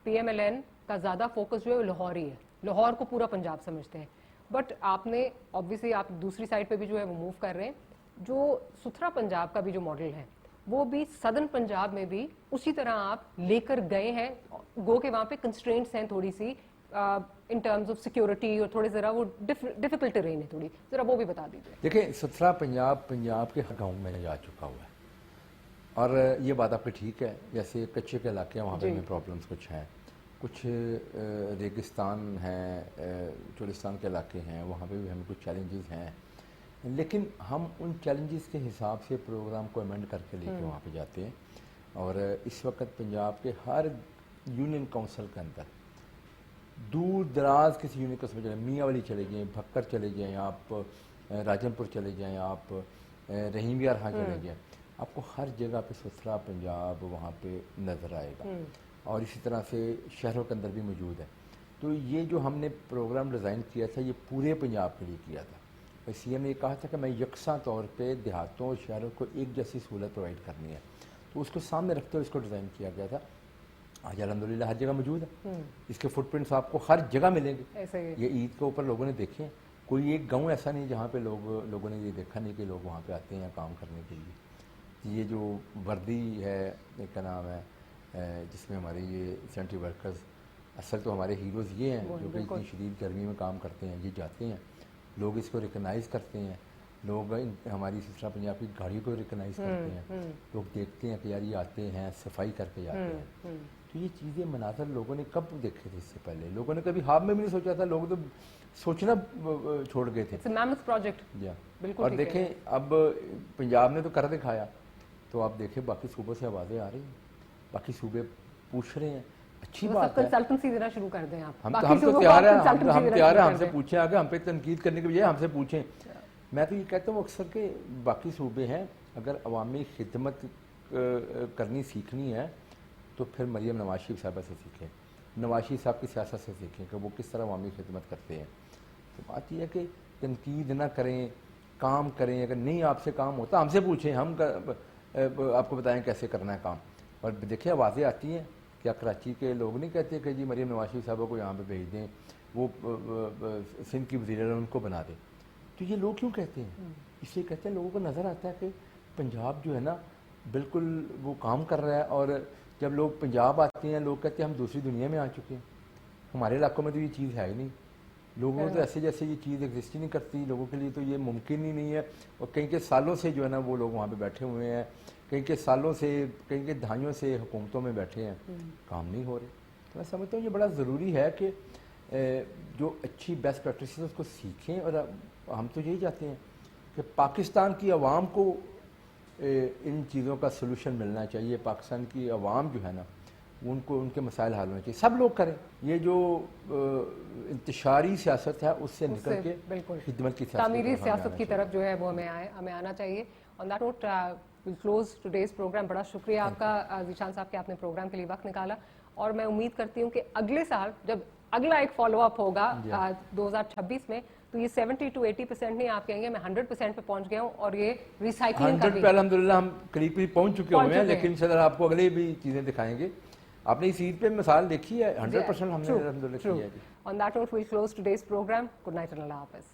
PMLN का ज़्यादा फोकस जो है लाहौर ही है, लाहौर को पूरा पंजाब समझते हैं। बट आपने ऑब्वियसली आप दूसरी साइड पे भी जो है वो मूव कर रहे हैं। जो सुथरा पंजाब का भी जो मॉडल है वो भी सदर्न पंजाब में भी उसी तरह आप लेकर गए हैं। गो के वहाँ पे कंस्ट्रेंट्स हैं थोड़ी सी इन टर्म्स ऑफ सिक्योरिटी और थोड़े ज़रा वो डिफिकल्ट टेरेन है थोड़ी, ज़रा वो भी बता दीजिए। देखिए, सुथरा पंजाब पंजाब के गाँव में जा चुका हुआ है और ये बात आपकी ठीक है। जैसे कच्चे के इलाके हैं वहाँ पे हमें प्रॉब्लम्स कुछ हैं, कुछ रेगिस्तान हैं, चोलिस्तान के इलाके हैं, वहाँ पे भी हमें कुछ चैलेंजेस हैं। लेकिन हम उन चैलेंजेस के हिसाब से प्रोग्राम को अमेंड करके लेके वहाँ पे जाते हैं। और इस वक्त पंजाब के हर यूनियन काउंसिल के अंदर दूर दराज किसी यूनियन काउंसिल में चले, मियाँवाली चले जाएँ, भक्कर चले जाएँ, आप राजनपुर चले जाएँ, आप रहीम यार हाँ चले जाएँ, आपको हर जगह पे सुथरा पंजाब वहाँ पे नज़र आएगा। और इसी तरह से शहरों के अंदर भी मौजूद है। तो ये जो हमने प्रोग्राम डिज़ाइन किया था ये पूरे पंजाब के लिए किया था। CM ने कहा था कि मैं यकसा तौर पे देहातों और शहरों को एक जैसी सहूलत प्रोवाइड करनी है, तो उसको सामने रखते हुए इसको डिज़ाइन किया गया था। आज अल्हम्दुलिल्लाह हर जगह मौजूद है। इसके फुटप्रिंट्स आपको हर जगह मिलेंगे। ये ईद के ऊपर लोगों ने देखे हैं, कोई एक गाँव ऐसा नहीं जहाँ पे लोगों ने ये देखा नहीं कि लोग वहाँ पे आते हैं काम करने के लिए। ये जो वर्दी है क्या नाम है जिसमें हमारे ये सेंट्री वर्कर्स, असल तो हमारे हीरोज़ ये हैं जो कि इतनी शदीद गर्मी में काम करते हैं, ये जाते हैं, लोग इसको रिकगनाइज़ करते हैं, लोग हमारी सुथरा पंजाब की गाड़ी को रिकगनाइज़ करते हैं, लोग देखते हैं कि यार ये आते हैं सफाई करके जाते हैं। तो ये चीज़ें मनाज़र लोगों ने कब देखे थे? इससे पहले लोगों ने कभी ख्वाब में भी नहीं सोचा था, लोग तो सोचना छोड़ गए थे। प्रोजेक्ट और देखें अब पंजाब ने तो कर दिखाया, तो आप देखें बाकी सूबों से आवाज़ें आ रही हैं, बाकी सूबे पूछ रहे हैं। अच्छी बात है, कंसल्टेंसी देना शुरू कर दें आप। हम तो तैयार हैं, हम तैयार हैं, हमसे पूछें आगे, हम पे तनकीद करने के बजाय हमसे पूछें। मैं तो ये कहता हूँ अक्सर के बाकी सूबे हैं, अगर अवामी खिदमत करनी सीखनी है तो फिर मरियम नवाज शरीफ साहबा से सीखें। नवाज शरीफ साहब की सियासत से सीखें कि वो किस तरह अवामी खिदमत करते हैं। तो बात यह है कि तनकीद ना करें, काम करें। अगर नहीं आपसे काम होता हमसे पूछें, हम आपको बताएं कैसे करना है काम। और देखिए आवाज़ें आती हैं, क्या कराची के लोग नहीं कहते कि जी मरीम नवाज शरीफ साहब को यहाँ पे भेज दें, वो सिंध की वज़ीर उनको बना दें। तो ये लोग क्यों कहते हैं? इसलिए कहते हैं लोगों को नज़र आता है कि पंजाब जो है ना बिल्कुल वो काम कर रहा है। और जब लोग पंजाब आते हैं लोग कहते हैं हम दूसरी दुनिया में आ चुके हैं, हमारे इलाकों में तो ये चीज़ है ही नहीं। लोगों को तो ऐसे जैसे ये चीज़ एग्जिस्ट ही नहीं करती, लोगों के लिए तो ये मुमकिन ही नहीं है। और कई के सालों से जो है ना वो लोग वहाँ पे बैठे हुए हैं, कई के सालों से, कई के दहाइयों से हुकूमतों में बैठे हैं, काम नहीं हो रहे। तो मैं समझता हूँ ये बड़ा ज़रूरी है कि जो अच्छी बेस्ट प्रैक्टिस उसको सीखें। और हम तो यही चाहते हैं कि पाकिस्तान की आवाम को इन चीज़ों का सलूशन मिलना चाहिए। पाकिस्तान की आवाम जो है ना उनको उनके मसाइल हल होने चाहिए, सब लोग करें। ये जो इंतशारी सियासत है उससे निकल के बिल्कुल खिदमत की तामीरी सियासत की तरफ जो है वो हमें आना चाहिए। On that note will close today's programme. बड़ा शुक्रिया आपका ज़ीशान साहब कि आपने प्रोग्राम के लिए वक्त निकाला। और मैं उम्मीद करती हूँ कि अगले साल जब अगला एक फॉलोअप होगा 2026 में, तो ये 70 to 80% नहीं, आप कहेंगे मैं 100% पे पहुंच गया हूँ। और ये रिसाइकलिंग का भी 100 पे अल्हम्दुलिल्लाह हम करीब पहुंच चुके हुए हैं, लेकिन इंशाल्लाह आपको अगले भी चीज़ें दिखाएंगे। आपने इस ईद पे मिसाल देखी है, 100% हमने अल्हम्दुलिल्लाह की है। On that note, we'll close today's program. Good night and Allah Hafiz.